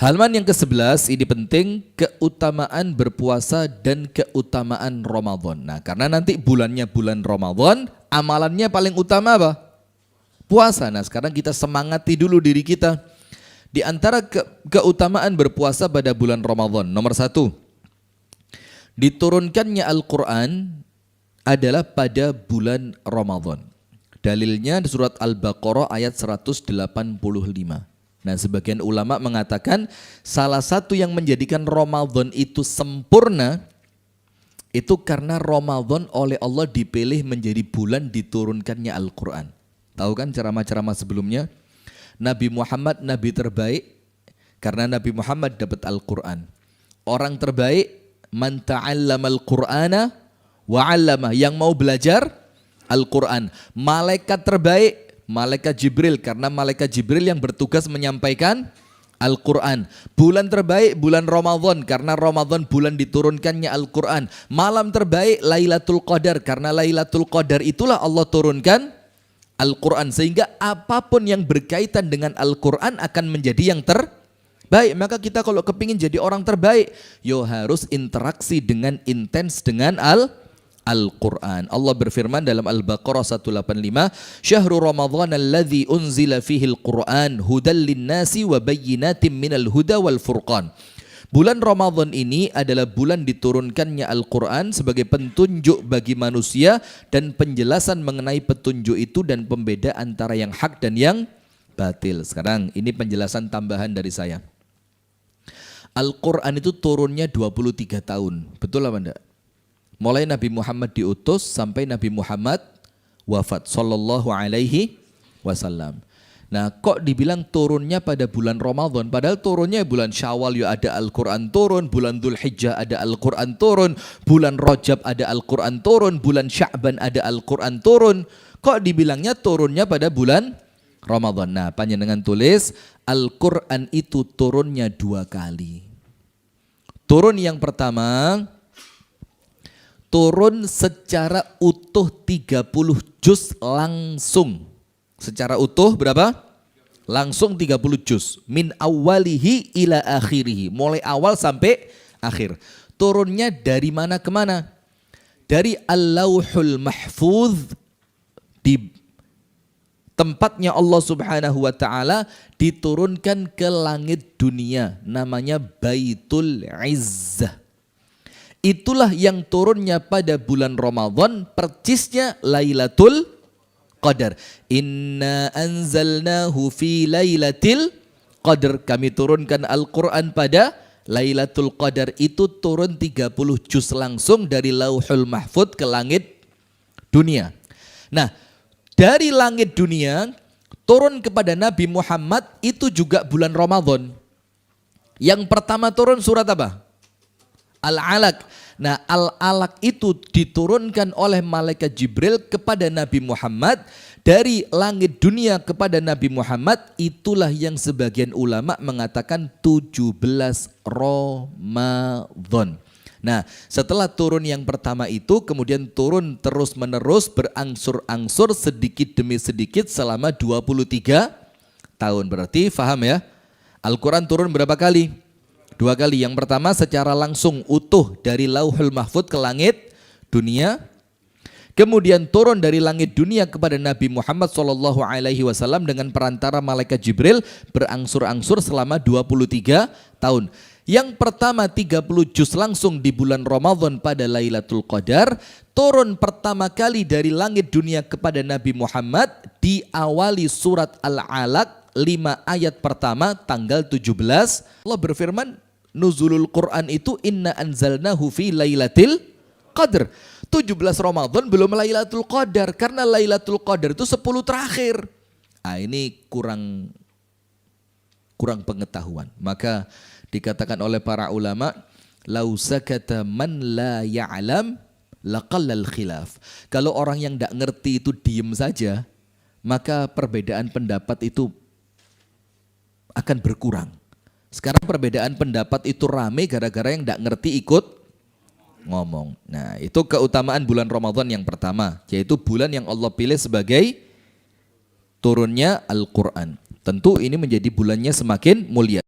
Halaman yang ke-11 ini penting, keutamaan berpuasa dan keutamaan Ramadan. Nah, karena nanti bulannya bulan Ramadan, amalannya paling utama apa? Puasa. Nah, sekarang kita semangati dulu diri kita. Di antara keutamaan berpuasa pada bulan Ramadan, nomor 1, diturunkannya Al-Quran adalah pada bulan Ramadan. Dalilnya di surat Al-Baqarah ayat 185. Nah, sebagian ulama mengatakan salah satu yang menjadikan Ramadan itu sempurna itu karena Ramadan oleh Allah dipilih menjadi bulan diturunkannya Al-Quran. Tahu kan ceramah-ceramah sebelumnya? Nabi Muhammad nabi terbaik karena Nabi Muhammad dapat Al-Quran. Orang terbaik man ta'allamal Qur'ana wa 'allama, yang mau belajar Al-Quran. Malaikat terbaik Malaikat Jibril, karena Malaikat Jibril yang bertugas menyampaikan Al-Quran. Bulan terbaik bulan Ramadan, karena Ramadan bulan diturunkannya Al-Quran. Malam terbaik Lailatul Qadar, karena Lailatul Qadar itulah Allah turunkan Al-Quran. Sehingga apapun yang berkaitan dengan Al-Quran akan menjadi yang terbaik. Maka kita kalau kepingin jadi orang terbaik, yo harus interaksi dengan intens dengan Al-Quran. Allah berfirman dalam Al-Baqarah 185, Syahrul Ramadhan alladzi unzila fihil Quran hudal linnasi wa bayyinatin minal huda wal furqan. Bulan Ramadan ini adalah bulan diturunkannya Al-Quran sebagai petunjuk bagi manusia dan penjelasan mengenai petunjuk itu dan pembeda antara yang hak dan yang batil. Sekarang ini penjelasan tambahan dari saya. Al-Quran itu turunnya 23 tahun. Betul apa enggak? Mulai Nabi Muhammad diutus sampai Nabi Muhammad wafat sallallahu alaihi wasallam. Nah, kok dibilang turunnya pada bulan Ramadan, padahal turunnya bulan Syawal ya ada Al-Quran turun, bulan Dzulhijjah ada Al-Quran turun, bulan Rajab ada Al-Quran turun, bulan Sya'ban ada Al-Quran turun. Kok dibilangnya turunnya pada bulan Ramadan? Nah, panjenengan tulis Al-Quran itu turunnya 2 kali. Turun yang pertama, turun secara utuh 30 juz langsung. Secara utuh berapa? Langsung 30 juz. Min awalihi ila akhirihi. Mulai awal sampai akhir. Turunnya dari mana ke mana? Dari Al-Lauhul Mahfuz, di tempatnya Allah Subhanahu wa taala, diturunkan ke langit dunia, namanya Baitul Izzah. Itulah yang turunnya pada bulan Ramadan, percisnya Lailatul Qadar. Inna anzalnahu fi Lailatul Qadar. Kami turunkan Al-Quran pada Lailatul Qadar. Itu turun 30 juz langsung dari Lauhul Mahfuz ke langit dunia. Nah, dari langit dunia turun kepada Nabi Muhammad itu juga bulan Ramadan. Yang pertama turun surat apa? Al-Alaq. Nah, Al-Alaq itu diturunkan oleh Malaikat Jibril kepada Nabi Muhammad dari langit dunia kepada Nabi Muhammad. Itulah yang sebagian ulama mengatakan 17 Ramadan. Nah, setelah turun yang pertama itu kemudian turun terus menerus berangsur-angsur sedikit demi sedikit selama 23 tahun. Berarti faham ya? Al-Quran turun berapa kali? 2 kali. Yang pertama secara langsung utuh dari Lauhul Mahfuz ke langit dunia. Kemudian turun dari langit dunia kepada Nabi Muhammad SAW dengan perantara Malaikat Jibril berangsur-angsur selama 23 tahun. Yang pertama 30 juz langsung di bulan Ramadan pada Lailatul Qadar. Turun pertama kali dari langit dunia kepada Nabi Muhammad diawali surat Al-Alaq 5 ayat pertama tanggal 17. Allah berfirman, nuzulul Quran itu inna anzalnahu fi Lailatul Qadar. 17 Ramadan belum Lailatul Qadar, karena Lailatul Qadar itu 10 terakhir. Ah, ini kurang pengetahuan. Maka dikatakan oleh para ulama, lau sakata man la ya'lam laqallal khilaf. Kalau orang yang tidak ngerti itu diem saja, maka perbedaan pendapat itu akan berkurang. Sekarang perbedaan pendapat itu rame gara-gara yang tidak ngerti ikut ngomong. Nah, itu keutamaan bulan Ramadan yang pertama, yaitu bulan yang Allah pilih sebagai turunnya Al-Quran. Tentu ini menjadi bulannya semakin mulia.